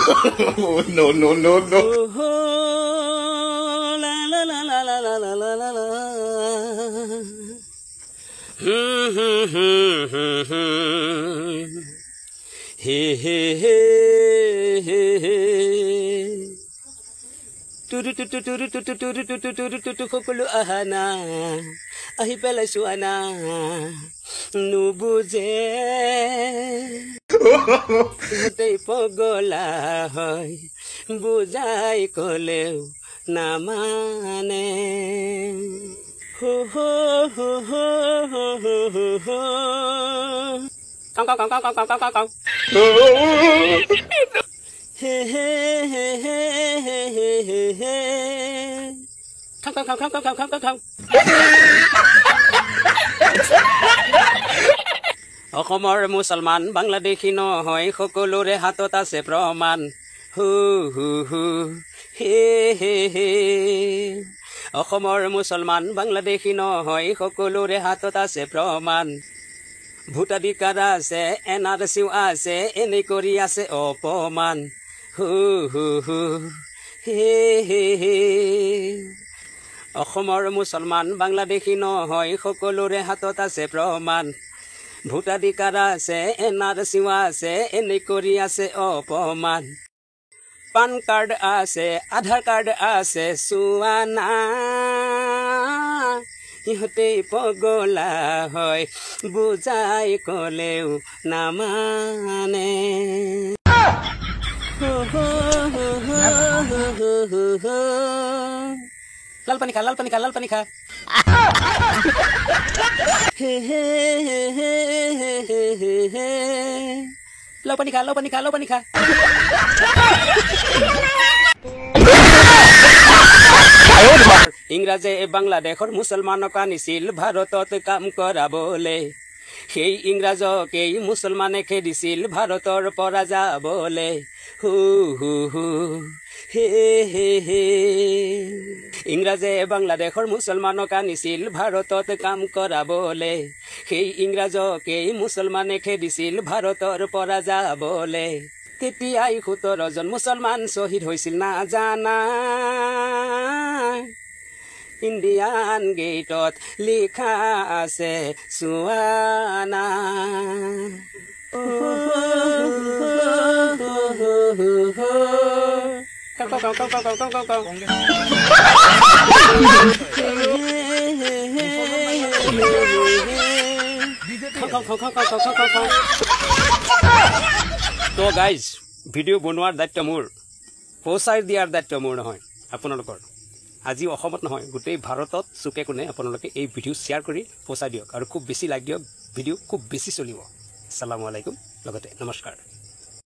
Oh, no, no, no, no. La la la la la la la la la. Hey hey hey hey hey. Tu kokulu ahana, ahi pela suana, nubuze. Hutei pogola hoy, bujai koleu namane. Ho ho ho ho ho ho ho. Kong kong kong kong kong kong kong kong. Hey hey hey hey hey hey hey. Kong kong kong kong kong kong kong kong. অসমৰ মুছলমান বাংলাদেশী নহয় সকলোৰে হাতত আছে প্ৰমাণ হু হু হু হে হে হে অসমৰ মুছলমান বাংলাদেশী নহয় সকলোৰে হাতত আছে প্ৰমাণ ভোটাধিকাৰ আছে এনআৰচিও আছে এনে কৰি আছে অপমান হু হু হু হে হে হে অসমৰ মুছলমান বাংলাদেশী নহয় সকলোৰে হাতত আছে প্ৰমাণ ভোটাধিকাৰ আছে এনআৰচিও আছে এনে কৰি আছে অপমান পান কাৰ্ড আছে আধাৰ কাৰ্ড আছে চুৱানা ইহঁতেই পগলা হয় বুজাই কলেও নামানে লাল পানী খা লাল পানী খা লাল পানী খা হে হে হে হে হে হে হে লাল পানী খা লাল পানী খা লাল পানী খা ইংৰাজে বাংলাদেশৰ মুছলমানক আনিছিল ভাৰতত কাম কৰাবলে সেই ইংৰাজকেই মুছলমানে খেদিছিল ভাৰতৰ পৰা যাবলে হু হু হু হে হে হে ইংৰাজে বাংলাদেশৰ মুছলমানক আনিছিল ভাৰতত কাম কৰাবলে সেই ইংৰাজকেই মুছলমানে খেদিছিল ভাৰতৰ পৰা যাবলে তেতিয়াই 17 জন মুছলমান শ্বহীদ হৈছিল নাজানা ইণ্ডিয়ান গেটত লিখা আছে চুৱানা তো গাইজ ভিডিঅ' বনোৱাৰ দায়িত্ব মোৰ পৌঁছাই দিয়াৰ দায়িত্ব মোৰ নহয় আপোনালোকৰ আজি অসমত নহয় গোটেই ভাৰতত চুকে কোণে আপোনালোকে এই ভিডিঅ' শ্বেয়াৰ কৰি পৌঁছাই দিয়ক আৰু খুব বেছি লাইক দিয়ক ভিডিঅ' খুব বেছি চলিব আসসালামু আলাইকুম লগতে নমস্কাৰ